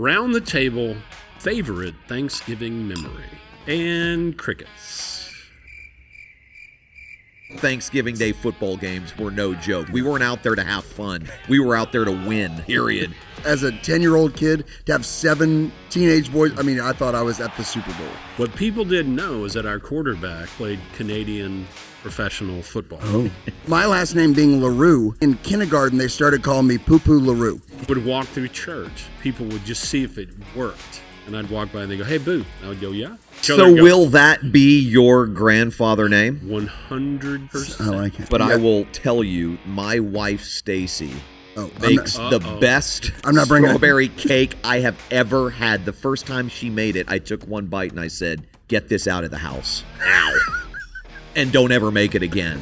Around the table, favorite Thanksgiving memory. And crickets. Thanksgiving Day football games were no joke. We weren't out there to have fun. We were out there to win, period. As a 10-year-old kid, to have 7 teenage boys, I thought I was at the Super Bowl. What people didn't know is that our quarterback played Canadian professional football. Oh. My last name being Larroux, in kindergarten they started calling me Poo-Poo Larroux. Would walk through church. People would just see if it worked. And I'd walk by and they'd go, "Hey, Boo." And I would go, "Yeah." So will that be your grandfather name? 100%. I like it. But I will tell you, my wife, Stacy, makes the best strawberry cake I have ever had. The first time she made it, I took one bite and I said, "Get this out of the house. Ow." And don't ever make it again.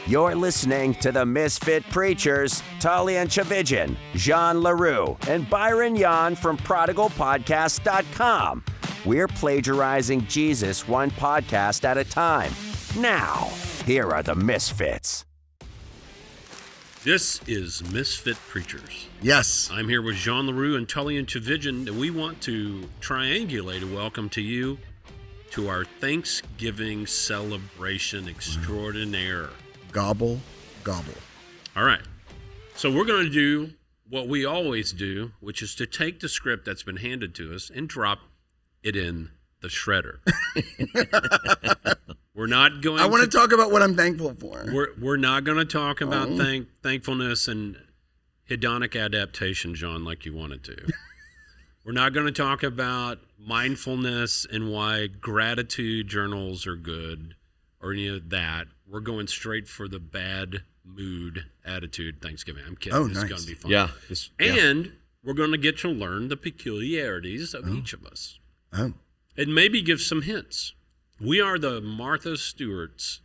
You're listening to the Misfit Preachers, Tullian Tchividjian, Jean Larroux, and Byron Yawn from ProdigalPodcast.com. We're plagiarizing Jesus one podcast at a time. Now, here are the Misfits. This is Misfit Preachers. Yes. I'm here with Jean Larroux and Tullian Tchividjian, and we want to triangulate a welcome to you to our Thanksgiving celebration extraordinaire. Gobble, gobble. All right. So we're going to do what we always do, which is to take the script that's been handed to us and drop it in the shredder. We're not going I want to talk about what I'm thankful for. We're not going to talk about thankfulness and hedonic adaptation, John, like you wanted to. We're not going to talk about mindfulness and why gratitude journals are good or any of that. We're going straight for the bad mood attitude Thanksgiving. I'm kidding. This is going to be fun. Yeah. And we're going to get to learn the peculiarities of each of us. And maybe give some hints. We are the Martha Stewarts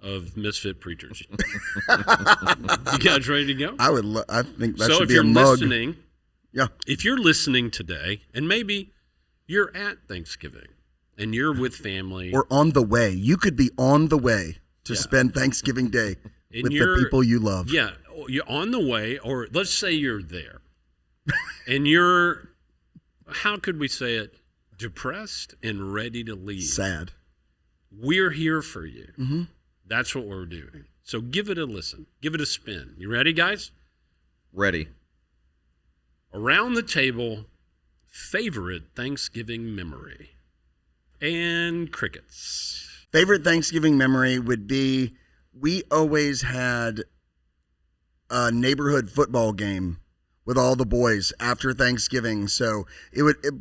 of Misfit Preachers. You guys ready to go? I think that so should if be you're a mug. listening, if you're listening today, and maybe you're at Thanksgiving and you're with family, or on the way, you could be on the way to spend Thanksgiving Day with the people you love. Yeah, you're on the way, or let's say you're there, and you're, how could we say it, depressed and ready to leave. Sad. We're here for you. Mm-hmm. That's what we're doing. So give it a listen. Give it a spin. You ready, guys? Ready. Around the table, favorite Thanksgiving memory. And crickets. Favorite Thanksgiving memory would be, we always had a neighborhood football game with all the boys after Thanksgiving. So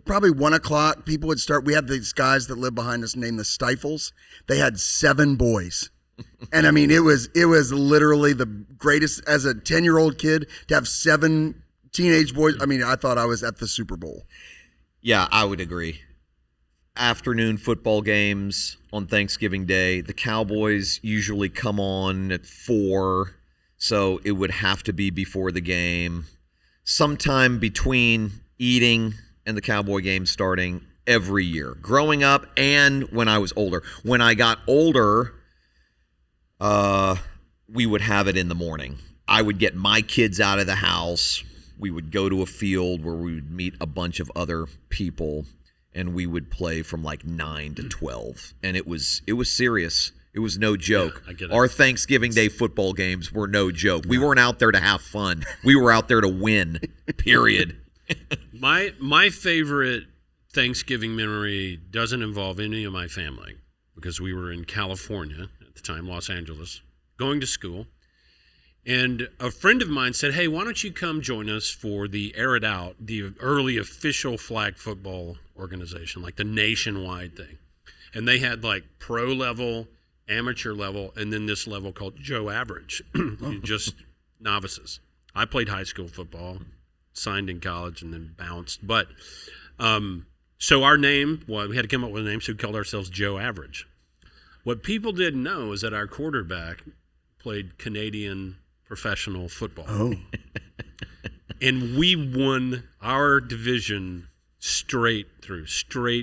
probably 1 o'clock, people would start. We had these guys that live behind us named the Stifles. They had 7 boys. And it was literally the greatest, as a 10-year-old kid, to have 7 teenage boys. I thought I was at the Super Bowl. Yeah, I would agree. Afternoon football games on Thanksgiving Day. The Cowboys usually come on at 4, so it would have to be before the game. Sometime between eating and the Cowboy game starting every year. Growing up and when I was older. When I got older, we would have it in the morning. I would get my kids out of the house. We would go to a field where we would meet a bunch of other people, and we would play from like 9 to 12. And it was serious. It was no joke. Yeah, I get it. Our Thanksgiving Day football games were no joke. We weren't out there to have fun. We were out there to win, period. My favorite Thanksgiving memory doesn't involve any of my family, because we were in California at the time, Los Angeles, going to school. And a friend of mine said, "Hey, why don't you come join us for the Air It Out, the early official flag football organization, like the nationwide thing." And they had like pro level, amateur level, and then this level called Joe Average, just novices. I played high school football, signed in college, and then bounced. But so our name, we had to come up with a name, so we called ourselves Joe Average. What people didn't know is that our quarterback played Canadian professional football. Oh. And we won our division straight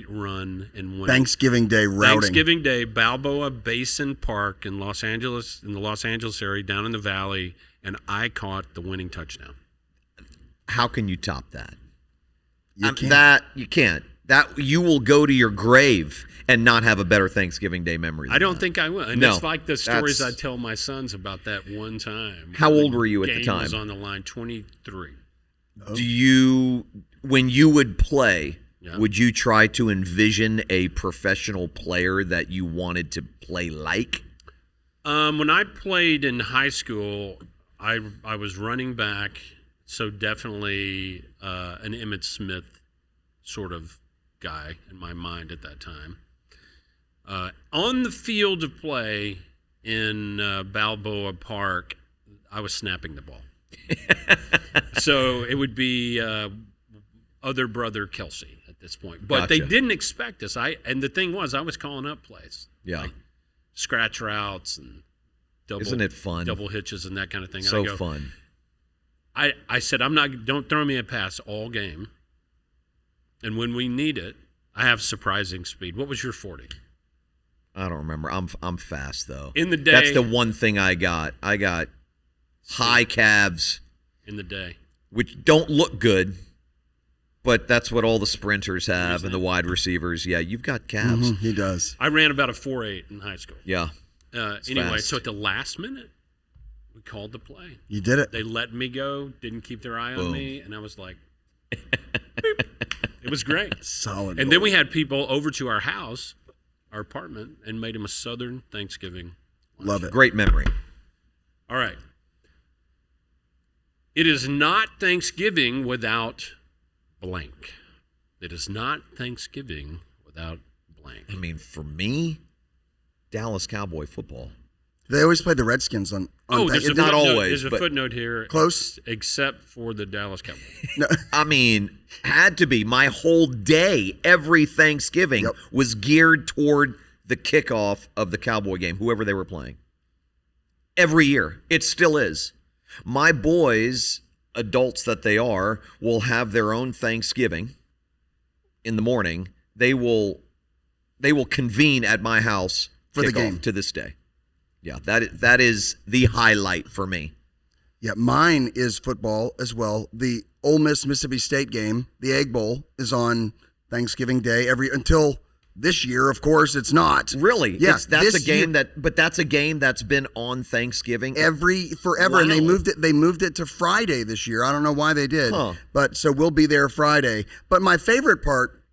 run and won. Thanksgiving Day routing. Thanksgiving Day, Balboa Basin Park in Los Angeles, in the Los Angeles area, down in the valley, and I caught the winning touchdown. How can you top that? You can't. That you can't. That you will go to your grave and not have a better Thanksgiving Day memory. I don't think I will. And No, it's like the stories I that's- tell my sons about that one time. How when old were you at the game time? was on the line, 23. Do you, when you would play, Yeah. would you try to envision a professional player that you wanted to play like? When I played in high school, I was running back, so definitely an Emmitt Smith sort of guy in my mind at that time. On the field of play in Balboa Park, I was snapping the ball. So it would be other brother Kelsey at this point. But they Gotcha. didn't expect us. And the thing was, I was calling up plays. Yeah. Like scratch routes and Isn't it fun? double hitches and that kind of thing. So I go, fun. I said, don't throw me a pass all game. And when we need it, I have surprising speed. What was your 40? I don't remember. I'm fast though. In the day. That's the one thing I got. I got high calves, In the day. which don't look good, but that's what all the sprinters have and the wide receivers. Yeah, you've got calves. He does. I ran about a 4.8 in high school. Yeah. Anyway, fast. so at the last minute, we called the play. You did it. They let me go, didn't keep their eye on Boom. me, and I was like, boop. It was great. Solid. And then we had people over to our house, our apartment, and made them a Southern Thanksgiving. Love it. Great memory. All right. It is not Thanksgiving without blank. It is not Thanksgiving without blank. I mean, for me, Dallas Cowboy football. They always played the Redskins on There's a not footnote, always, There's a but- footnote here. Close. Except for the Dallas Cowboys. No, I mean, had to be. My whole day, every Thanksgiving, Yep. was geared toward the kickoff of the Cowboy game, whoever they were playing. Every year. It still is. My boys, adults that they are, will have their own Thanksgiving in the morning. They will convene at my house For the kickoff game. to this day. Yeah, that is the highlight for me. yeah, mine is football as well. The Ole Miss Mississippi State game, the Egg Bowl, is on Thanksgiving Day until this year. Of course, it's not. Really? Yeah, That's a this game year- that's a game that's been on Thanksgiving. Forever, and they Wow. moved it to Friday this year. I don't know why they did, Huh. but so we'll be there Friday. But my favorite part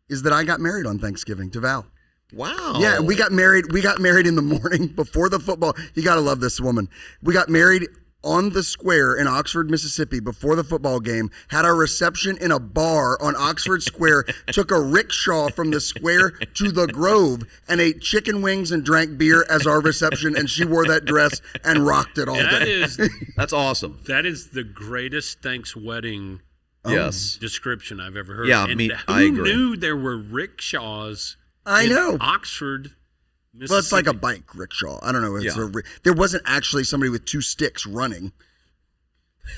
is that I got married on Thanksgiving to Val. Wow. Yeah, we got married. We got married in the morning before the football. You got to love this woman. We got married on the square in Oxford, Mississippi, before the football game. Had our reception in a bar on Oxford Square. Took a rickshaw from the square to the Grove and ate chicken wings and drank beer as our reception. And she wore that dress and rocked it all That day. is That's awesome. that is the greatest thanks wedding Yes. description I've ever heard. Yeah, and me- who I agree. knew there were rickshaws I in know. Oxford, Mississippi? Well, it's like a bike rickshaw. I don't know. Yeah. There wasn't actually somebody with two sticks running.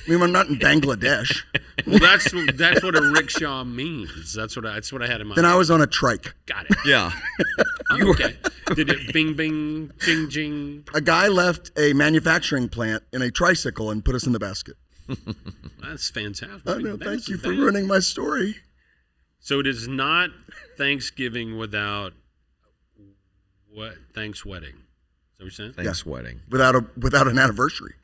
I mean, I'm not in Bangladesh. Well, that's what a rickshaw means. That's what I had in mind. Then I was on a trike. Got it. Yeah. Oh, okay. Did it bing bing jing jing? A guy left a manufacturing plant in a tricycle and put us in the basket. That's fantastic. I know. That Thank is- you for that is- ruining my story. So it is not Thanksgiving without thanks wedding. Is that what you're saying? Thanks wedding. Without an anniversary.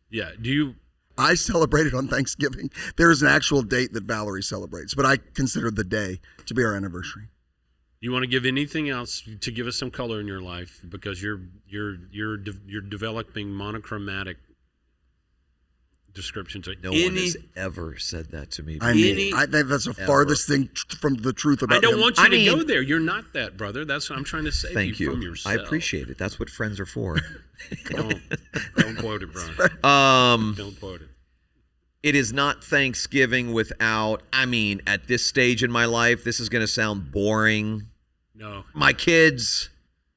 Yeah. Do you? I celebrated on Thanksgiving. There is an actual date that Valerie celebrates, but I consider the day to be our anniversary. You want to give anything else to give us some color in your life because you're developing monochromatic descriptions. No one has ever said that to me. I mean, I think that's the farthest thing from the truth about I don't him. want you I to go mean- there. You're not that, brother. That's what I'm trying to say. Thank From you. yourself. I appreciate it. That's what friends are for. Don't quote it, Brian. Don't quote it. It is not Thanksgiving without, I mean, at this stage in my life, this is going to sound boring. No. My kids,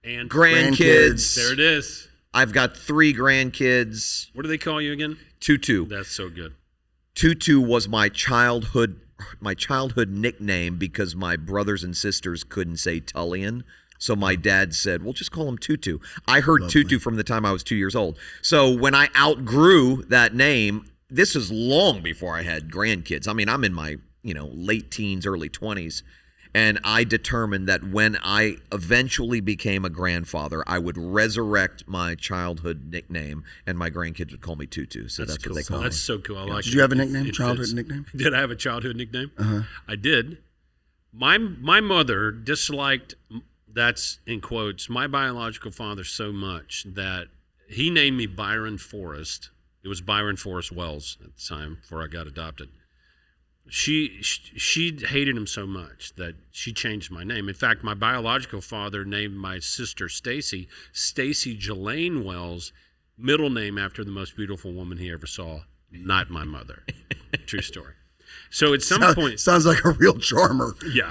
And grandkids. there it is. I've got 3 grandkids. What do they call you again? Tutu. That's so good. Tutu was my childhood nickname because my brothers and sisters couldn't say Tullian. So my dad said, well, just call him Tutu. I heard Tutu from the time I was 2 years old. So when I outgrew that name, this is long before I had grandkids. I mean, I'm in my late teens, early 20s. And I determined that when I eventually became a grandfather, I would resurrect my childhood nickname, and my grandkids would call me Tutu. So that's cool. what they call me. That's so cool. I like it. Did you have a nickname? It Childhood fits. nickname? Did I have a childhood nickname? Uh-huh. I did. My mother disliked, that's in quotes, my biological father so much that he named me Byron Forrest. It was Byron Forrest Wells at the time before I got adopted. She hated him so much that she changed my name. In fact, my biological father named my sister Stacy Jelaine Wells, middle name after the most beautiful woman he ever saw, not my mother. True story. So at some point... Sounds like a real charmer. Yeah.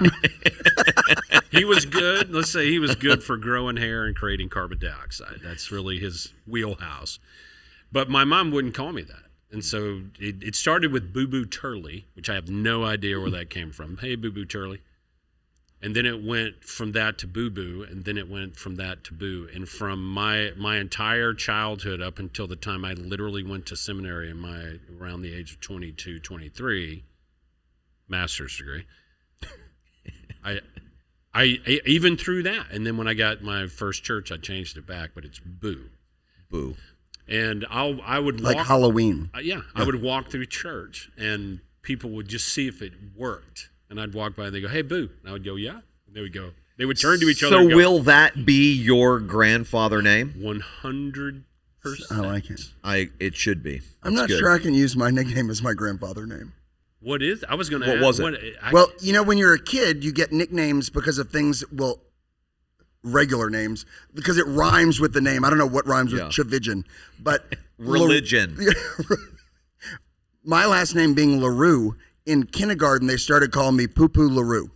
He was good. Let's say he was good for growing hair and creating carbon dioxide. That's really his wheelhouse. But my mom wouldn't call me that. And so it started with Boo Boo Turley, which I have no idea where that came from. Hey, Boo Boo Turley. And then it went from that to Boo Boo, and then it went from that to Boo. And from my entire childhood up until the time I literally went to seminary around the age of 22, 23, master's degree, I even through that. And then when I got my first church, I changed it back, but it's Boo. Boo. And I would Like walk, Halloween. I would walk through church, and people would just see if it worked. And I'd walk by, and they go, "Hey, Boo," and I would go, "Yeah." And they would go. They would turn to each other. So and go, will that be your grandfather name? 100%. I like it. It should be. I'm not sure I can use my nickname as my grandfather name. What is? I was going to. What was it? Well, when you're a kid, you get nicknames because of things. Well, regular names because it rhymes with the name. I don't know what rhymes with Tchividjian, but religion. My last name being Larroux, in kindergarten they started calling me Poo Poo Larroux.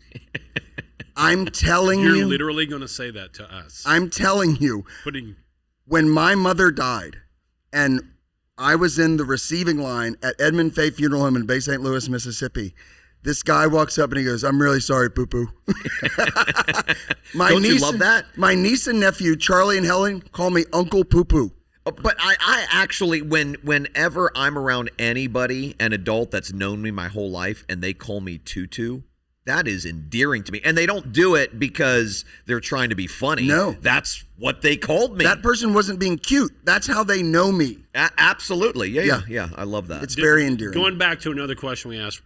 I'm telling you, you're literally going to say that to us. I'm telling you, when my mother died, and I was in the receiving line at Edmund Fay Funeral Home in Bay St. Louis, Mississippi. This guy walks up and he goes, "I'm really sorry, Poo Poo." Don't you love that? My niece and nephew, Charlie and Helen, call me Uncle Poo Poo. But I actually, whenever I'm around anybody, an adult that's known me my whole life, and they call me Tutu, that is endearing to me. And they don't do it because they're trying to be funny. No. That's what they called me. That person wasn't being cute. That's how they know me. Absolutely. Yeah. I love that. It's very endearing. Going back to another question we asked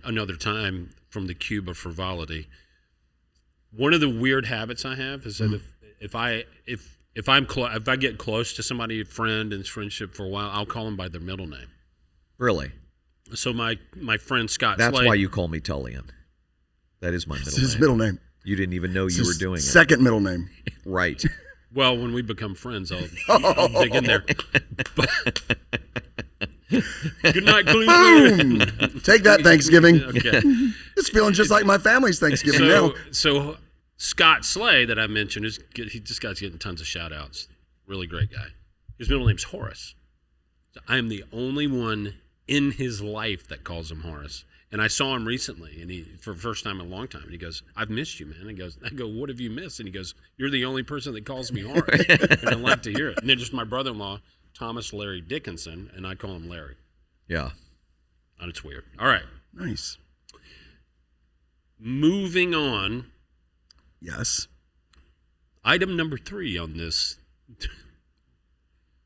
another time from the cube of frivolity, one of the weird habits I have is that if I get close to somebody, a friend, in friendship for a while, I'll call them by their middle name. Really? So my friend Scott That's Slade, why you call me Tullian. That is my middle name. It's his middle name. You didn't even know you were doing it. Second middle name. Right. Well, when we become friends, I'll dig in there. Good night, Cleveland. Boom! Take that, Thanksgiving. Okay. It's feeling just like my family's Thanksgiving now. So Scott Slade that I mentioned, this guy's getting tons of shout outs. Really great guy. His middle name's Horace. So I am the only one in his life that calls him Horace. And I saw him recently, and for the first time in a long time, and he goes, "I've missed you, man." I go, "What have you missed?" And he goes, "You're the only person that calls me Horace." And I like to hear it. And then just my brother-in-law, Thomas Larry Dickinson, and I call him Larry. Yeah. And it's weird. All right. Nice. Moving on. Yes. Item number 3 on this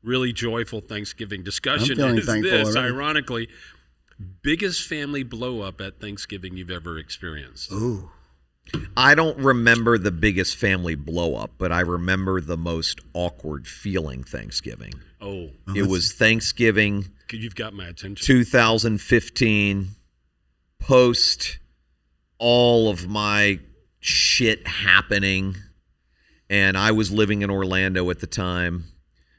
really joyful Thanksgiving discussion I'm feeling is thankful this, already. ironically, biggest family blow up at Thanksgiving you've ever experienced. Ooh. I don't remember the biggest family blow up, but I remember the most awkward feeling Thanksgiving. Oh. It was Thanksgiving You've got my attention. 2015, post all of my shit happening, and I was living in Orlando at the time.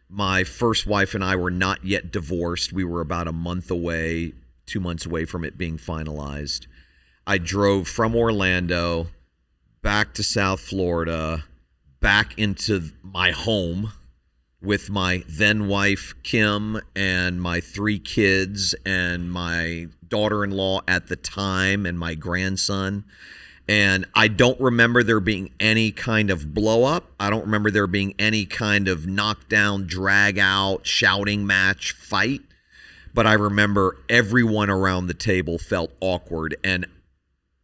My first wife and I were not yet divorced. We were about a month away, 2 months away from it being finalized. I drove from Orlando back to South Florida, back into my home with my then wife, Kim, and my 3 kids and my daughter-in-law at the time and my grandson. And I don't remember there being any kind of blow-up. I don't remember there being any kind of knockdown, drag-out, shouting match, fight. but I remember everyone around the table felt awkward, and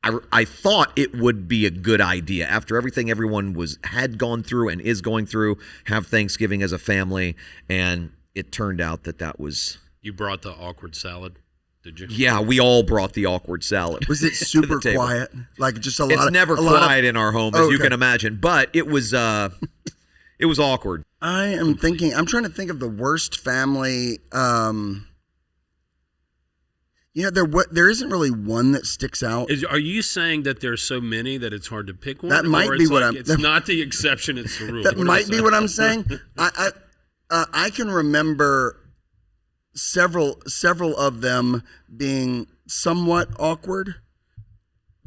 I thought it would be a good idea after everything everyone had gone through and is going through, have Thanksgiving as a family, and it turned out that was. You brought the awkward salad, did you? Yeah, we all brought the awkward salad. Was it super quiet? Like just a lot. It's never quiet in our home, as you can imagine, but it was awkward. I am thinking. I'm trying to think of the worst family. There isn't really one that sticks out. Are you saying that there's so many that it's hard to pick one? That might be what I'm. It's not the exception; it's the rule. That might be what I'm saying. I can remember several of them being somewhat awkward,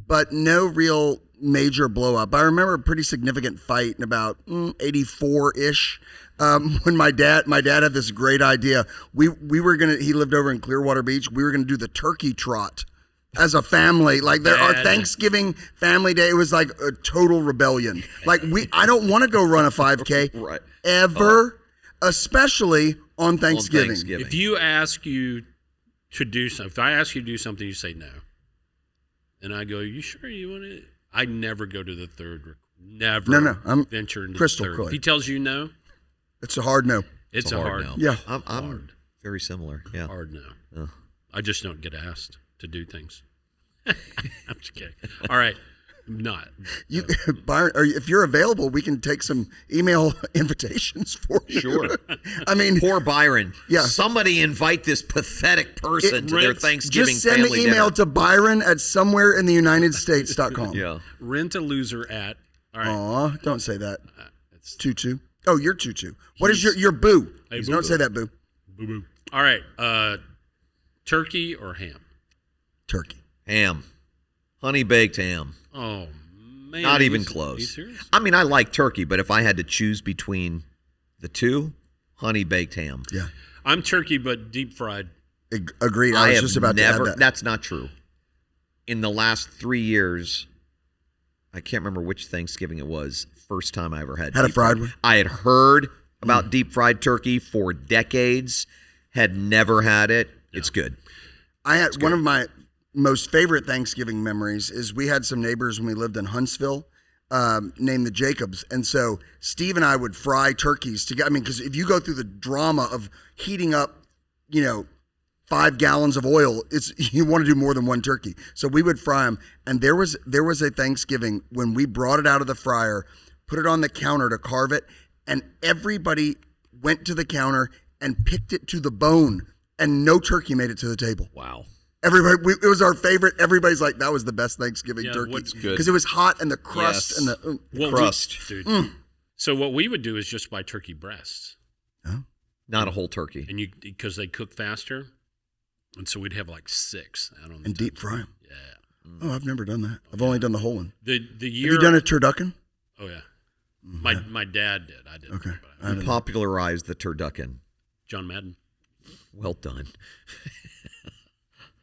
but no real major blow up. I remember a pretty significant fight in about 84-ish. When my dad had this great idea. He lived over in Clearwater Beach. We were gonna do the turkey trot as a family. Like our Thanksgiving family day, it was like a total rebellion. Like I don't want to go run a 5K right. ever, especially on Thanksgiving. If you ask you to do something, if I ask you to do something, you say no, and I go, "You sure you want it?" I never go to the third. Never. No. I'm venture into crystal the third. clear. If he tells you no. It's a hard no. It's a hard no. Yeah. I'm very similar. Yeah. Hard no. Yeah. I just don't get asked to do things. I'm just kidding. All right. Not. Byron, if you're available, we can take some email invitations for you. Sure. I mean, poor Byron. Yeah. Somebody invite this pathetic person to their Thanksgiving just send family the email dinner. to Byron at somewhereintheunitedstates.com. Yeah. Rent a loser at. All right. Aw, don't say that. It's Tutu. Oh, you're Tutu. What is your boo? Hey, Don't say that, boo. boo boo. All right. Turkey or ham? Turkey. Ham. Honey baked ham. Oh man. Not even Are you close. serious? I mean, I like turkey, but if I had to choose between the two, honey baked ham. Yeah. I'm turkey, but deep fried. Agreed. I was have just about never, to add that. That's not true. In the last 3 years, I can't remember which Thanksgiving it was. First time I ever had a deep fried one? I had heard about deep fried turkey for decades, had never had it. Yeah. It's good. I had one of my most favorite Thanksgiving memories is we had some neighbors when we lived in Huntsville named the Jacobs. And so Steve and I would fry turkeys together. I mean, because if you go through the drama of heating up, 5 gallons of oil, you want to do more than one turkey. So we would fry them. And there was a Thanksgiving when we brought it out of the fryer, put it on the counter to carve it, and everybody went to the counter and picked it to the bone, and no turkey made it to the table. Wow. Everybody, it was our favorite. Everybody's like, that was the best Thanksgiving turkey. What's good? Because it was hot and the crust Yes. and the Crust. Dude. So what we would do is just buy turkey breasts, Not a whole turkey. and because they cook faster, and so we'd have like 6 out on the and deep fry them. Yeah. Oh, I've never done that. I've only done the whole one. The year. Have you done a turducken? Oh yeah. My dad did. I didn't. Okay. But You popularized the turducken. John Madden. Well done.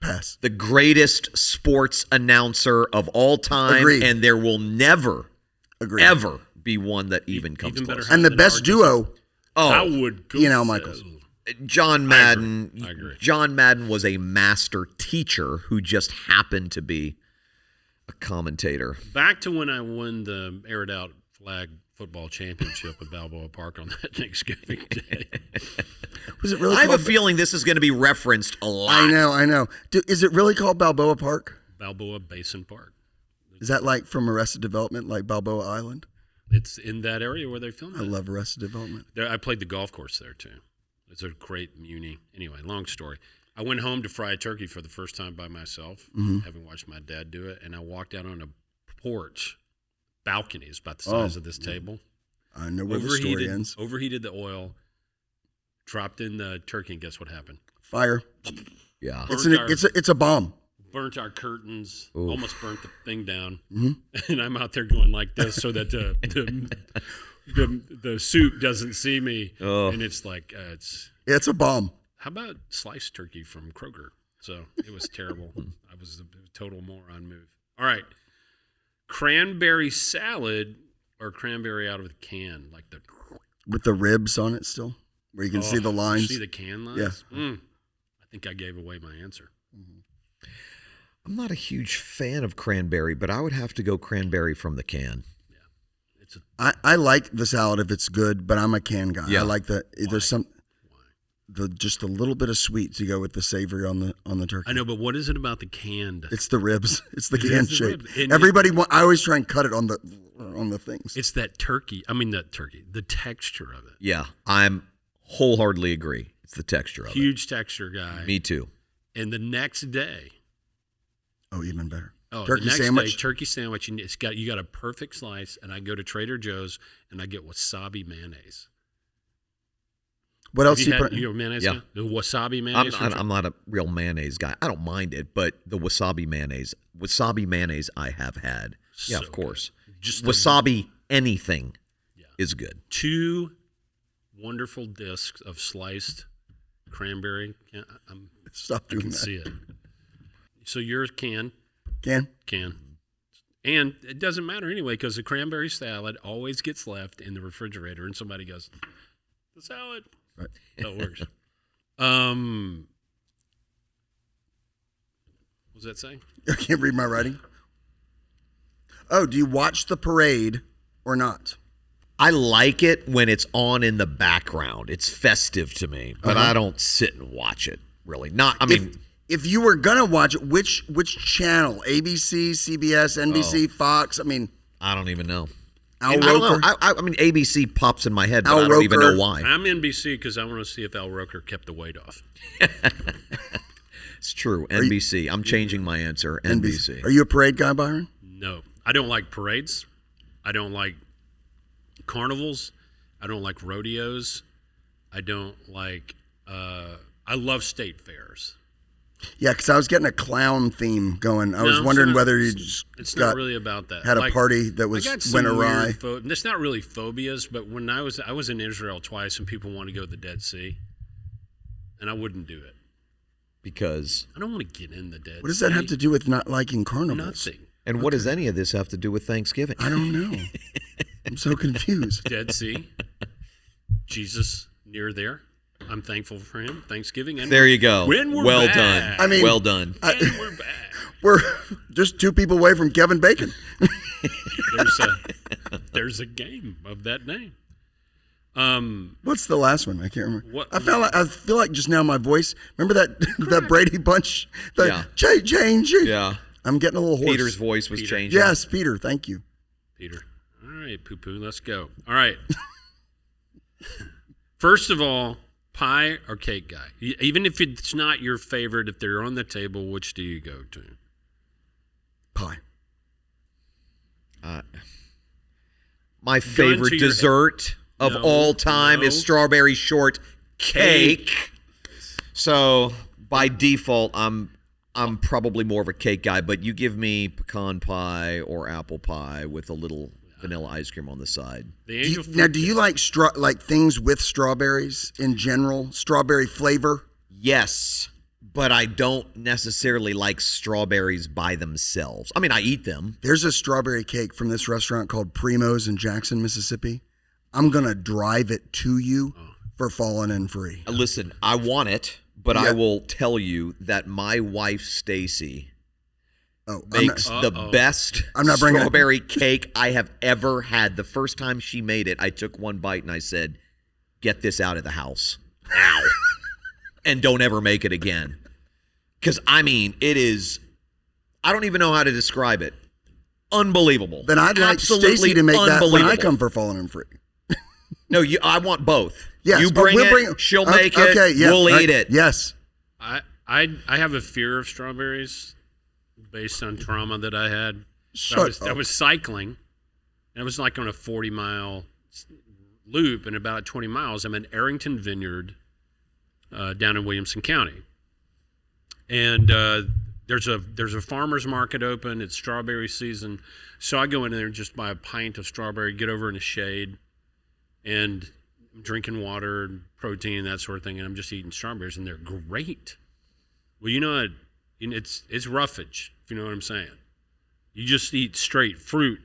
Pass. The greatest sports announcer of all time, Agreed. and there will never, Agreed. ever be one that even comes Even better close. And the than best ours. duo, I Oh, would go. Ian Al Michaels. John Madden. I agree. John Madden was a master teacher who just happened to be a commentator. Back to when I won the aired out flag football championship at Balboa Park on that Thanksgiving day. was it really I have called? a feeling this is going to be referenced a lot. I know. Is it really called Balboa Park? Balboa Basin Park. Is that like from Arrested Development, like Balboa Island? It's in that area where they filmed I it. love Arrested Development. I played the golf course there too. It's a great muni. Anyway, long story. I went home to fry a turkey for the first time by myself, having watched my dad do it, and I walked out on a porch, balcony is about the size of this table. I know where the story ends. Overheated the oil, dropped in the turkey, and guess what happened? Fire. Yeah. It's a bomb. Burnt our curtains, Oof. almost burnt the thing down, and I'm out there going like this so that the soup doesn't see me, and it's like It's a bomb. How about sliced turkey from Kroger? So it was terrible. I was a total moron move. All right. Cranberry salad or cranberry out of the can, like the With the ribs on it still, where you can see the lines. See the can lines? Yeah. I think I gave away my answer. I'm not a huge fan of cranberry, but I would have to go cranberry from the can. I like the salad if it's good, but I'm a can guy. Yeah. I like the there's just a little bit of sweet to go with the savory on the turkey. I know, but what is it about the canned? It's the ribs. It's the It can is the shape. rib. I always try and cut it on the things. It's that turkey. I mean, that turkey. The texture of it. Yeah, I'm wholeheartedly agree. It's the texture of it. Huge texture guy. Me too. And the next day, Even better. the next day, turkey sandwich. And you got a perfect slice. And I go to Trader Joe's and I get wasabi mayonnaise. What else Have you you put? had your mayonnaise? Yeah. The wasabi mayonnaise. I'm not a real mayonnaise guy. I don't mind it, but the wasabi mayonnaise I have had. Yeah, So of course. good. Just Wasabi anything is good. 2 wonderful discs of sliced cranberry. Stop I doing can that. see it. So yours can. Can? And it doesn't matter anyway because the cranberry salad always gets left in the refrigerator and somebody goes, the salad. Right. So it works. What was that saying? I can't read my writing. Oh, do you watch the parade or not? I like it when it's on in the background. It's festive to me, but I don't sit and watch it really. If you were gonna watch it, which channel? ABC, CBS, NBC, Fox? I mean, I don't even know. Al I don't know. Roker? I mean, ABC pops in my head, but Al I don't even Roker. know why. I'm NBC because I want to see if Al Roker kept the weight off. It's true. NBC. I'm changing my answer. NBC. Are you a parade guy, Byron? No. I don't like parades. I don't like carnivals. I don't like rodeos. I don't like, I love state fairs. Yeah, because I was getting a clown theme going. I was No, wondering it's not- whether you just It's got, not really about that. had a Like, party that I got some went awry. weird it's not really phobias, but when I was in Israel twice and people want to go to the Dead Sea, and I wouldn't do it. Because. I don't want to get in the Dead Sea. What does that have to do with not liking carnivals? Nothing. And what does any of this have to do with Thanksgiving? I don't know. I'm so confused. Dead Sea. Jesus near there. I'm thankful for him. Thanksgiving. And There you go. When we're well back. done. I mean- well done. And we're back. We're just 2 people away from Kevin Bacon. There's a game of that name. What's the last one? I can't remember. What- I feel like just now my voice. Remember that that Brady Bunch? Yeah. Change. Yeah. I'm getting a little hoarse. Peter's voice was Peter. changing. Yes, Peter. Thank you. Peter. All right, poo-poo, let's go. All right. First of all, pie or cake guy? Even if it's not your favorite, if they're on the table, which do you go to? Pie. My favorite to your dessert of No, all time no. is strawberry short cake. So by default, I'm probably more of a cake guy, but you give me pecan pie or apple pie with a little vanilla ice cream on the side. The angel fruit Now, do you like like things with strawberries in general? Strawberry flavor? Yes, but I don't necessarily like strawberries by themselves. I mean, I eat them. There's a strawberry cake from this restaurant called Primo's in Jackson, Mississippi. I'm gonna drive it to you for falling in free. Listen, I want it, but I Yeah. will tell you that my wife, Stacy, Oh, makes the best I'm not bringing it. strawberry cake I have ever had. The first time she made it, I took one bite and I said, "Get this out of the house now, and don't ever make it again." Because I mean, it is—I don't even know how to describe it. Unbelievable. Then I'd like Absolutely Stacy to make that when I unbelievable. come for falling in free. No, I want both. Yes, you but bring we'll it, bring- she'll okay, make it, okay, yeah, we'll right, eat it. Yes. I have a fear of strawberries based on trauma that I had. Shut I up. was cycling. And I was like on a 40-mile loop, and about 20 miles, I'm in Arrington Vineyard down in Williamson County. And there's a farmer's market open. It's strawberry season. So I go in there and just buy a pint of strawberry, get over in the shade, and I'm drinking water, and protein, and that sort of thing, and I'm just eating strawberries, and they're great. Well, it's roughage, if you know what I'm saying. You just eat straight fruit,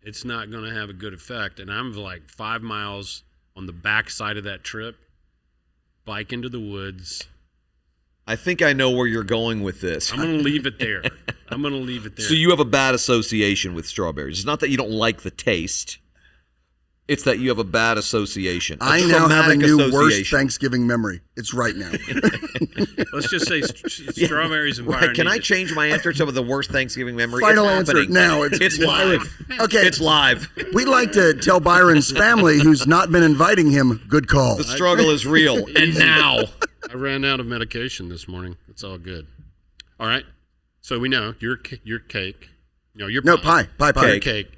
it's not going to have a good effect. And I'm like 5 miles on the back side of that trip, bike into the woods. I think I know where you're going with this. I'm going to leave it there. So you have a bad association with strawberries. It's not that you don't like the taste. It's that you have a bad association. I now have a new worst Thanksgiving memory. It's right now. Let's just say strawberries and Byron. Right. Can I change my answer to the worst Thanksgiving memory? Final answer now. It's live. Okay. It's live. We'd like to tell Byron's family, who's not been inviting him, good call. The struggle is real. And now. I ran out of medication this morning. It's all good. All right. So we know your cake. No, your pie. Pie. Cake.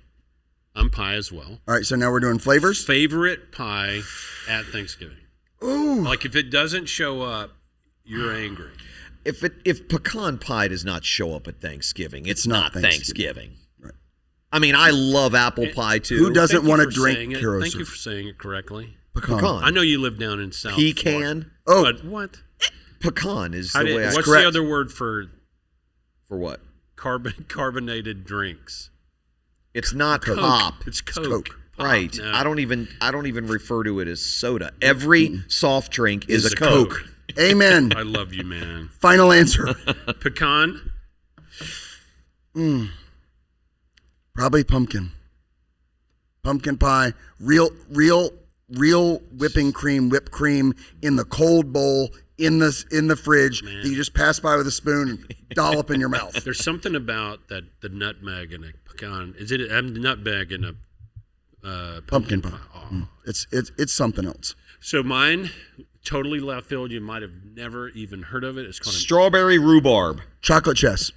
I'm pie as well. All right, so now we're doing flavors. Favorite pie at Thanksgiving. Ooh. Like if it doesn't show up, you're angry. If pecan pie does not show up at Thanksgiving, it's not Thanksgiving. Right. I mean, I love apple pie too. Who doesn't want to drink Karo Thank you syrup? for saying it correctly. Pecan. I know you live down in South Florida. Pecan. Oh, But what? Pecan is the way I. What's correct. the other word for what? carbonated drinks? It's not Coke. pop. It's Coke. Coke. Right. No. I don't even refer to it as soda. Every soft drink is a Coke. Amen. I love you, man. Final answer. Pecan. Probably pumpkin. Pumpkin pie. Real whipped cream in the cold bowl in the fridge that you just pass by with a spoon and dollop in your mouth. There's something about the nutmeg and a pecan. Is it a nutmeg and a Pumpkin pie. Oh. It's something else. So mine, totally left field. You might have never even heard of it. It's called Strawberry rhubarb. Chocolate chess.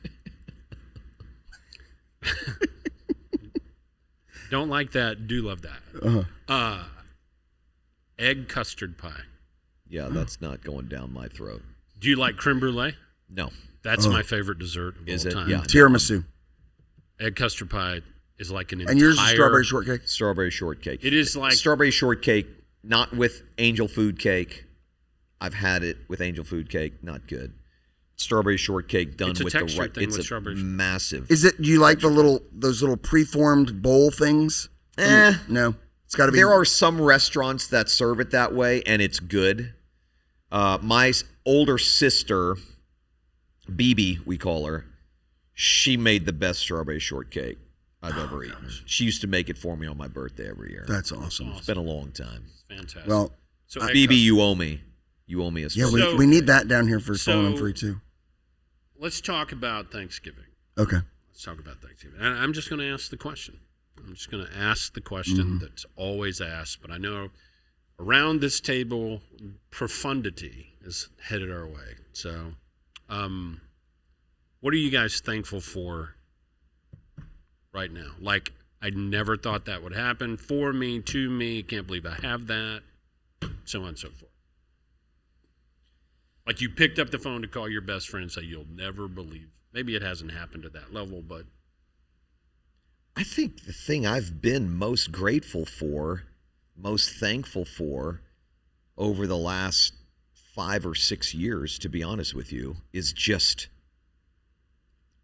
Don't like that. Do love that. Egg custard pie. Yeah, that's not going down my throat. Do you like creme brulee? No. That's my favorite dessert of Is all it? time. Yeah. Tiramisu. Egg custard pie is like an And yours is strawberry shortcake? Strawberry shortcake. It is like strawberry shortcake, not with angel food cake. I've had it with angel food cake, not good. Strawberry shortcake done It's a with the texture right. thing It's with a strawberry. massive. Is it? Do you like those little preformed bowl things? No. It's got to be. There are some restaurants that serve it that way, and it's good. My older sister, BB, we call her, she made the best strawberry shortcake I've ever eaten. She used to make it for me on my birthday every year. That's awesome. It's been a long time. Fantastic. Well, so BB, you owe me. You owe me a yeah, strawberry. we need that down here for So- Fallen Free too. let's talk about Thanksgiving. Okay. Let's talk about Thanksgiving. And I'm just going to ask the question. That's always asked, but I know around this table, profundity is headed our way. So, what are you guys thankful for right now? Like, I never thought that would happen for me, to me. Can't believe I have that. So on and so forth. Like you picked up the phone to call your best friend and say, you'll never believe. Maybe it hasn't happened to that level, but I think the thing I've been most grateful for, most thankful for over the last 5 or 6 years, to be honest with you, is just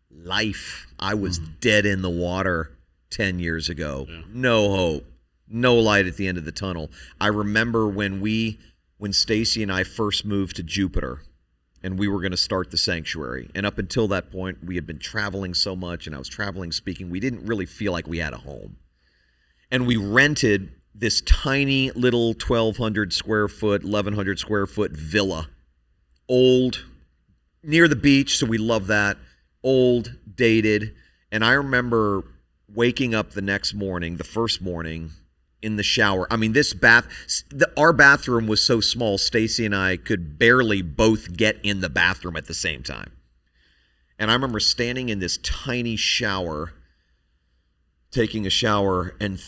life. I was dead in the water 10 years ago. Yeah. No hope, no light at the end of the tunnel. I remember when Stacy and I first moved to Jupiter and we were going to start the sanctuary. And up until that point, we had been traveling so much and I was traveling, speaking. We didn't really feel like we had a home. And we rented this tiny little 1,200 square foot, 1,100 square foot villa. Old, near the beach, so we love that. Old, dated. And I remember waking up the next morning, the first morning, in the shower. I mean, our bathroom was so small, Stacy and I could barely both get in the bathroom at the same time. And I remember standing in this tiny shower, taking a shower, and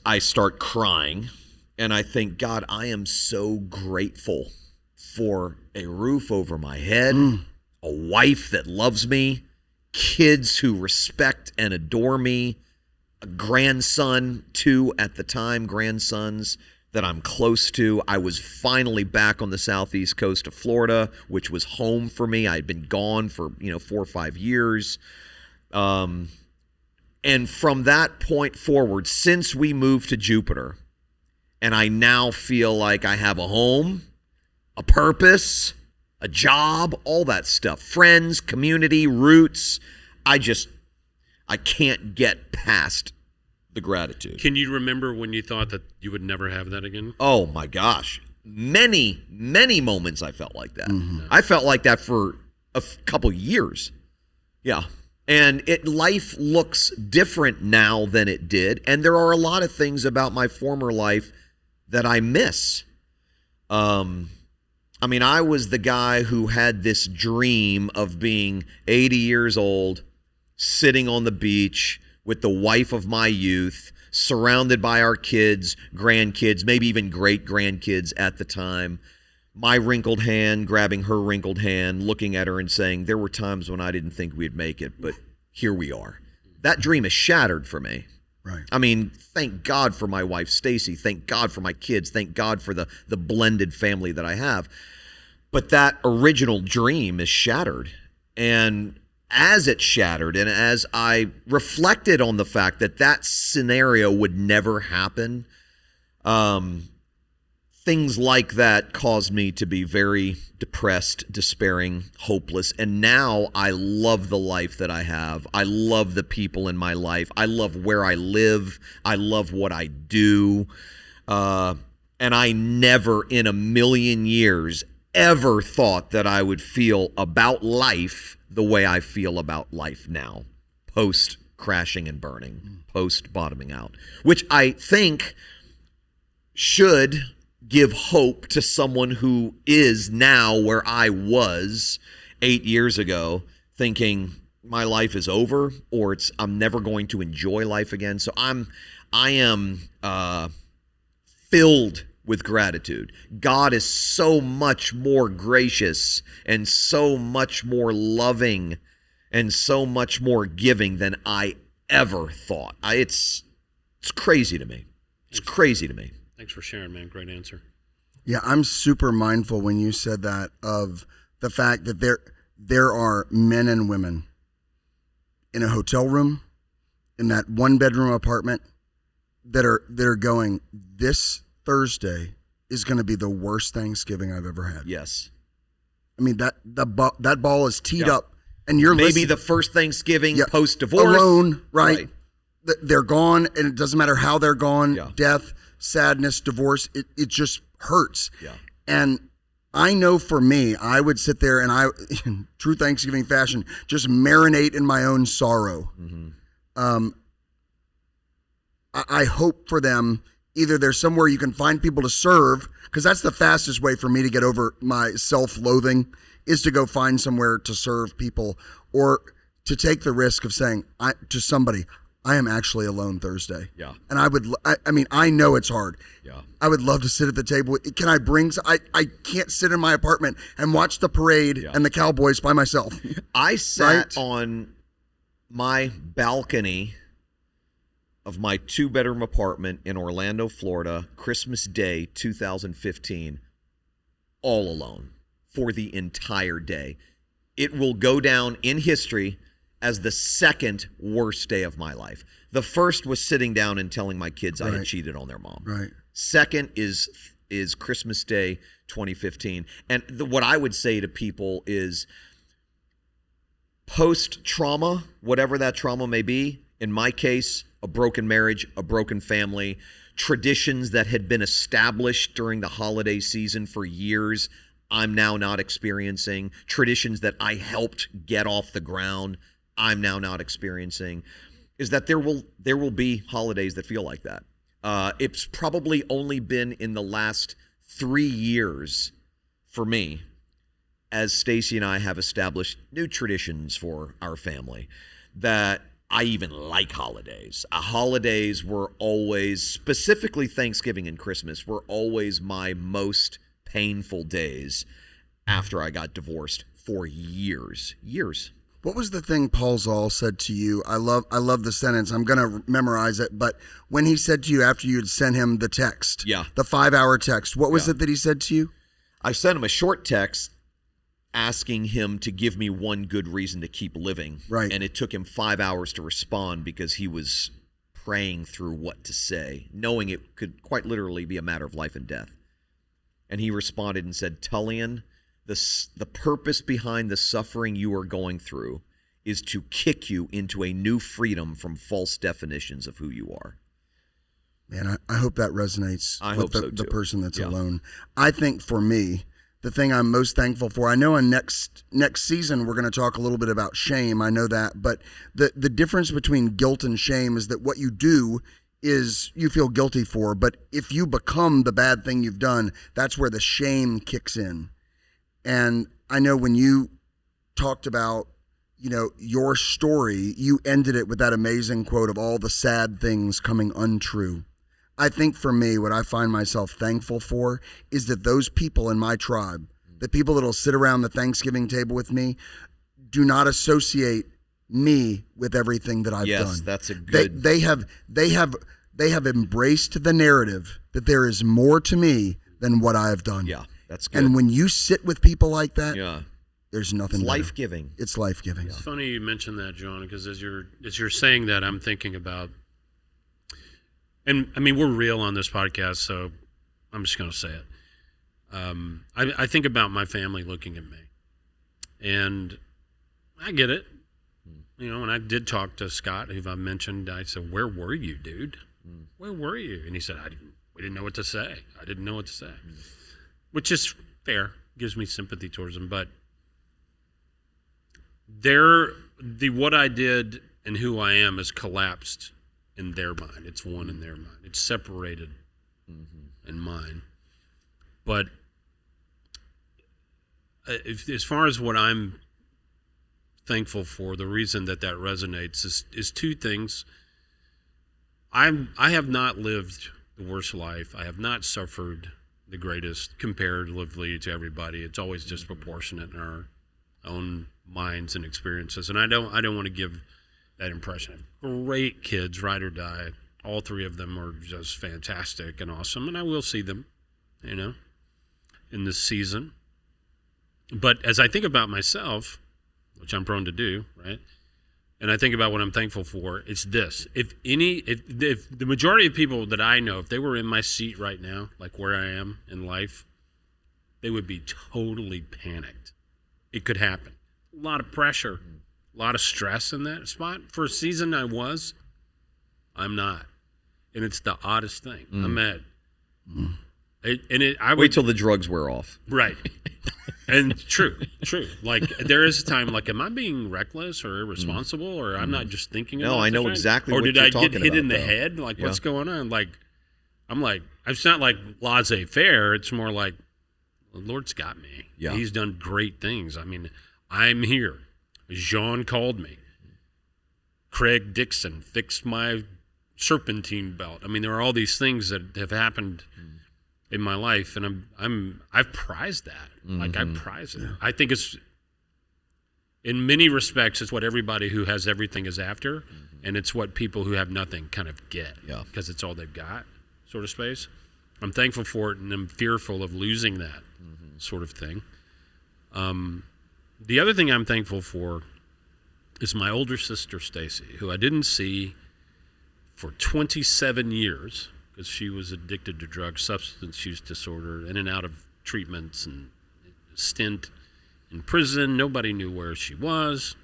I start crying. And I think, God, I am so grateful for a roof over my head, a wife that loves me, kids who respect and adore me, a grandson, 2 at the time, grandsons that I'm close to. I was finally back on the southeast coast of Florida, which was home for me. I had been gone for 4 or 5 years. And from that point forward, since we moved to Jupiter, and I now feel like I have a home, a purpose, a job, all that stuff, friends, community, roots. I can't get past the gratitude. Can you remember when you thought that you would never have that again? Oh my gosh. Many, many moments I felt like that. Mm-hmm. I felt like that for a couple years. Yeah. And life looks different now than it did. And there are a lot of things about my former life that I miss. I was the guy who had this dream of being 80 years old, sitting on the beach with the wife of my youth, surrounded by our kids, grandkids, maybe even great-grandkids at the time. My wrinkled hand, grabbing her wrinkled hand, looking at her and saying, there were times when I didn't think we'd make it, but here we are. That dream is shattered for me. Right. Thank God for my wife, Stacy. Thank God for my kids. Thank God for the blended family that I have. But that original dream is shattered. And as it shattered, and as I reflected on the fact that scenario would never happen, things like that caused me to be very depressed, despairing, hopeless. And now I love the life that I have. I love the people in my life. I love where I live. I love what I do. And I never in a million years ever thought that I would feel about life the way I feel about life now, post crashing and burning, post bottoming out, which I think should give hope to someone who is now where I was 8 years ago, thinking my life is over or I'm never going to enjoy life again. So I am filled with gratitude. God is so much more gracious and so much more loving and so much more giving than I ever thought. It's crazy to me. It's crazy to me. Thanks for sharing, man. Great answer. Yeah, I'm super mindful when you said that of the fact that there are men and women in a hotel room, in that one bedroom apartment that are going, this Thursday is going to be the worst Thanksgiving I've ever had. Yes. That ball is teed up, and you're maybe the first Thanksgiving post-divorce. Alone, right? They're gone, and it doesn't matter how they're gone. Yeah. Death, sadness, divorce. It just hurts. Yeah. And I know for me, I would sit there and in true Thanksgiving fashion, just marinate in my own sorrow. Mm-hmm. I hope for them. Either there's somewhere you can find people to serve, because that's the fastest way for me to get over my self-loathing, is to go find somewhere to serve people, or to take the risk of saying to somebody, I am actually alone Thursday. Yeah. And I know it's hard. Yeah. I would love to sit at the table. Can I bring, I can't sit in my apartment and watch the parade and the Cowboys by myself. I sat on my balcony of my 2-bedroom apartment in Orlando, Florida, Christmas Day, 2015, all alone for the entire day. It will go down in history as the second worst day of my life. The first was sitting down and telling my kids I had cheated on their mom. Right. Second is Christmas Day, 2015. And what I would say to people is, post-trauma, whatever that trauma may be, in my case, a broken marriage, a broken family, traditions that had been established during the holiday season for years, I'm now not experiencing. Traditions that I helped get off the ground, I'm now not experiencing. Is that there will be holidays that feel like that. It's probably only been in the last 3 years for me, as Stacy and I have established new traditions for our family, that I even like holidays. Holidays were always, specifically Thanksgiving and Christmas, were always my most painful days after I got divorced for years. What was the thing Paul Zoll said to you? I love the sentence. I'm going to memorize it. But when he said to you after you had sent him the text, the 5-hour text, what was it that he said to you? I sent him a short text asking him to give me one good reason to keep living. Right. And it took him 5 hours to respond because he was praying through what to say, knowing it could quite literally be a matter of life and death. And he responded and said, Tullian, the purpose behind the suffering you are going through is to kick you into a new freedom from false definitions of who you are. Man, I hope that resonates with the person that's alone. I think for me, the thing I'm most thankful for, I know in next season we're going to talk a little bit about shame. I know that, but the difference between guilt and shame is that what you do is you feel guilty for, but if you become the bad thing you've done, that's where the shame kicks in. And I know when you talked about, your story, you ended it with that amazing quote of all the sad things coming untrue. I think for me, what I find myself thankful for is that those people in my tribe, the people that'll sit around the Thanksgiving table with me, do not associate me with everything that I've done. Yes, that's a good. They have embraced the narrative that there is more to me than what I have done. Yeah, that's good. And when you sit with people like that, there's nothing better. Life-giving. It's life-giving. It's funny you mentioned that, John, because as you're saying that, I'm thinking about, and I mean, we're real on this podcast, so I'm just going to say it. I think about my family looking at me, and I get it. When I did talk to Scott, who I mentioned, I said, "Where were you, dude? Where were you?" And he said, "We didn't know what to say. I didn't know what to say," which is fair. Gives me sympathy towards them, but what I did and who I am is collapsed in their mind. It's one in their mind. It's separated in mine. But as far as what I'm thankful for, the reason that resonates is two things. I have not lived the worst life. I have not suffered the greatest comparatively to everybody. It's always disproportionate in our own minds and experiences, and I don't want to give that impression. Great kids, ride or die. All three of them are just fantastic and awesome, and I will see them, in this season. But as I think about myself, which I'm prone to do, right, and I think about what I'm thankful for, it's this: if the majority of people that I know, if they were in my seat right now, like where I am in life, they would be totally panicked. It could happen. A lot of pressure, a lot of stress in that spot. For a season I'm not. And it's the oddest thing. I'm at. Wait till the drugs wear off. Right. And true. Like there is a time, like, am I being reckless or irresponsible, or I'm not just thinking about it? No, I know exactly what you're talking about. Or did I get hit in the head? Like, what's going on? Like, I'm like, it's not like laissez-faire. It's more like, the Lord's got me. Yeah. He's done great things. I mean, I'm here. Jean called me. Craig Dixon fixed my serpentine belt. I mean, there are all these things that have happened in my life, and I've prized that. Like, I prize it. I think it's, in many respects, it's what everybody who has everything is after, and it's what people who have nothing kind of get, because it's all they've got, sort of space. I'm thankful for it, and I'm fearful of losing that sort of thing. The other thing I'm thankful for is my older sister, Stacy, who I didn't see for 27 years because she was addicted to drugs, substance use disorder, in and out of treatments and stint in prison. Nobody knew where she was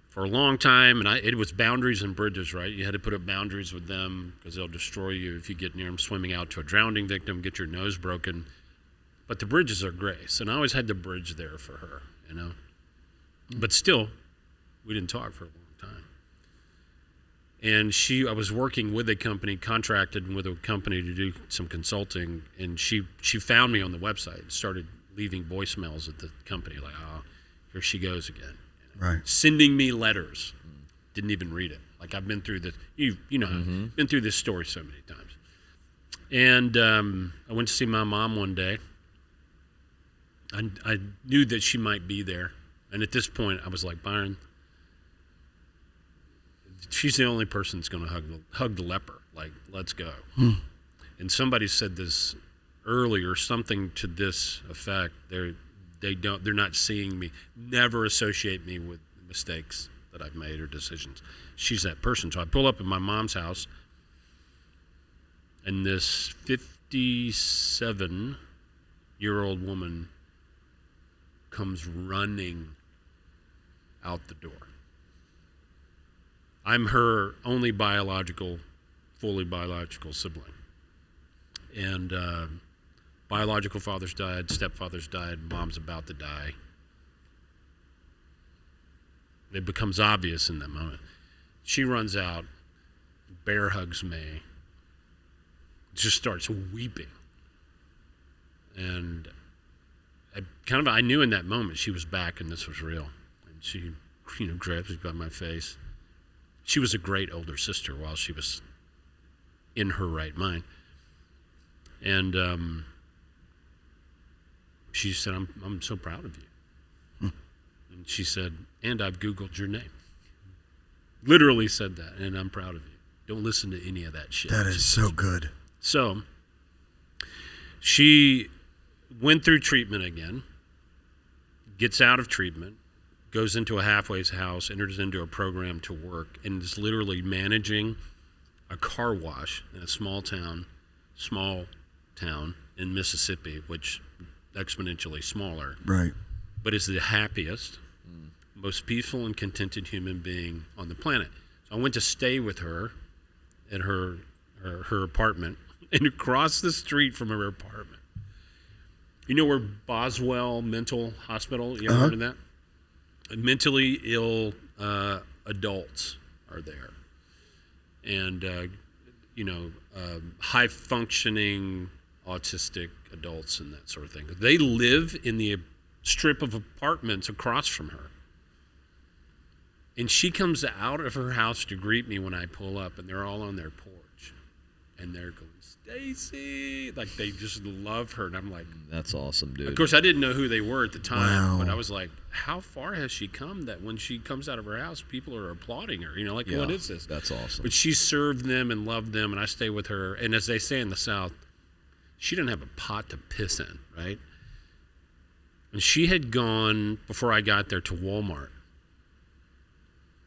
for a long time, and it was boundaries and bridges, right? You had to put up boundaries with them because they'll destroy you if you get near them. Swimming out to a drowning victim, get your nose broken. But the bridges are grace, and I always had the bridge there for her, But still, we didn't talk for a long time. And I was working with a company, contracted with a company to do some consulting, and she found me on the website, started leaving voicemails at the company, like, oh, here she goes again. Right. Sending me letters. Didn't even read it. Like, I've been through this, been through this story so many times. And I went to see my mom one day. I knew that she might be there. And at this point, I was like, Byron, she's the only person that's going to hug the leper. Like, let's go. And somebody said this earlier, something to this effect. They're not seeing me. Never associate me with mistakes that I've made or decisions. She's that person. So I pull up at my mom's house, and this 57-year-old woman comes running out the door. I'm her only fully biological sibling. And biological father's died, stepfather's died, mom's about to die. It becomes obvious in that moment. She runs out, bear hugs me, just starts weeping. And I knew in that moment she was back and this was real. And she, grabs me by my face. She was a great older sister while she was in her right mind. And she said, I'm so proud of you. And she said, and I've Googled your name. Literally said that, and I'm proud of you. Don't listen to any of that shit. That is so good. So she went through treatment again, gets out of treatment, goes into a halfway house, enters into a program to work, and is literally managing a car wash in a small town in Mississippi, which exponentially smaller. Right. But is the happiest, most peaceful and contented human being on the planet. So I went to stay with her at her apartment, and across the street from her apartment. You know where Boswell Mental Hospital, you ever heard of that? Mentally ill adults are there. And, high-functioning autistic adults and that sort of thing. They live in the strip of apartments across from her. And she comes out of her house to greet me when I pull up, and they're all on their porch. And they're going, Stacy! Like, they just love her. And I'm like... That's awesome, dude. Of course, I didn't know who they were at the time, Wow. but I was like, how far has she come that when she comes out of her house, people are applauding her? What is this? That's awesome. But she served them and loved them, and I stay with her. And as they say in the South, she didn't have a pot to piss in, right? And she had gone, before I got there, to Walmart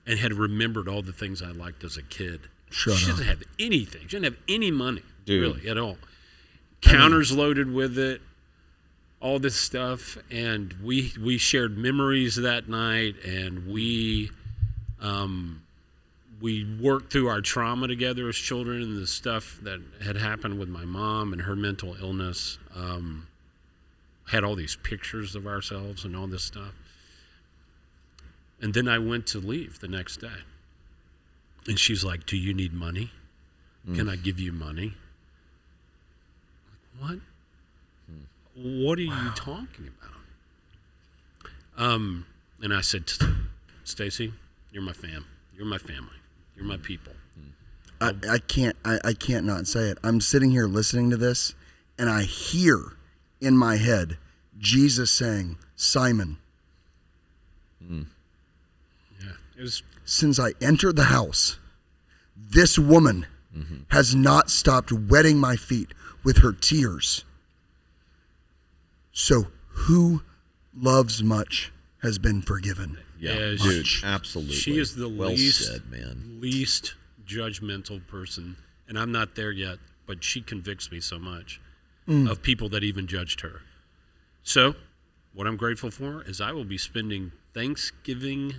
and had remembered all the things I liked as a kid. She doesn't have anything. She doesn't have any money, really, at all. Counters loaded with it, all this stuff. And we shared memories that night, and we worked through our trauma together as children and the stuff that had happened with my mom and her mental illness. Had all these pictures of ourselves and all this stuff. And then I went to leave the next day. And she's like, do you need money? Can I give you money? Like, what? What are you talking about? And I said, Stacy, you're my fam. You're my family. You're my people. I can't not say it. I'm sitting here listening to this, and I hear in my head Jesus saying, Simon, It was since I entered the house, this woman has not stopped wetting my feet with her tears. So who loves much has been forgiven. Yeah, Yeah, dude, absolutely. She is the well least said, man. least judgmental person, and I'm not there yet, but she convicts me so much of people that even judged her. So, what I'm grateful for is I will be spending Thanksgiving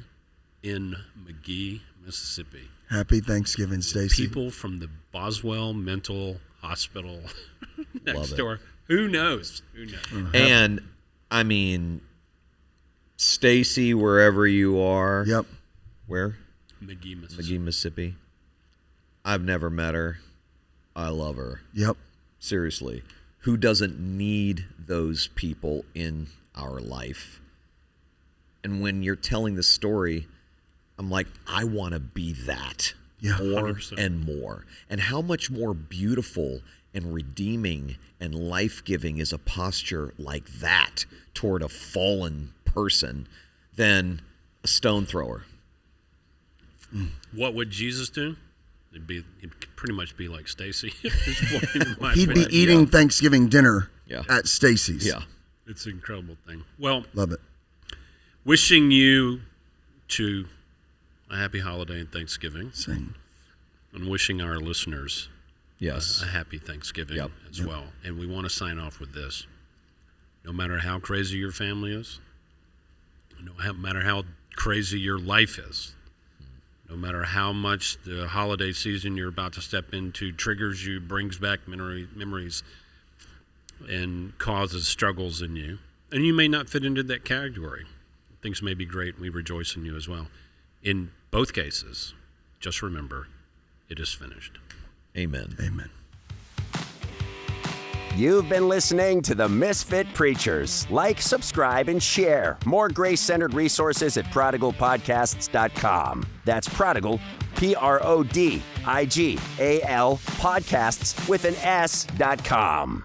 in McGee, Mississippi. Happy Thanksgiving, Stacy. People from the Boswell Mental Hospital next Love it. door. Who knows? Who knows? And I mean, Stacy, wherever you are. Yep. Where? McGee, Mississippi. McGee, Mississippi. I've never met her. I love her. Yep. Seriously. Who doesn't need those people in our life? And when you're telling the story, I'm like, I want to be that. Yeah. More 100%. and more. And how much more beautiful and redeeming and life-giving is a posture like that toward a fallen person than a stone thrower. What would Jesus do? He'd pretty much be like Stacy at this point in my He'd be opinion. eating Thanksgiving dinner Yeah. at Stacy's. Yeah. It's an incredible thing. Well, Love it. wishing you to a happy holiday and Thanksgiving, Same. and wishing our listeners Yes. a happy Thanksgiving Yep. as well. And we want to sign off with this. No matter how crazy your family is, No matter how crazy your life is, no matter how much the holiday season you're about to step into triggers you, brings back memories, and causes struggles in you. And you may not fit into that category. Things may be great, and we rejoice in you as well. In both cases, just remember, it is finished. Amen. Amen. You've been listening to the Misfit Preachers. Like, subscribe, and share. More grace-centered resources at prodigalpodcasts.com. That's Prodigal, Prodigal, podcasts with an S.com.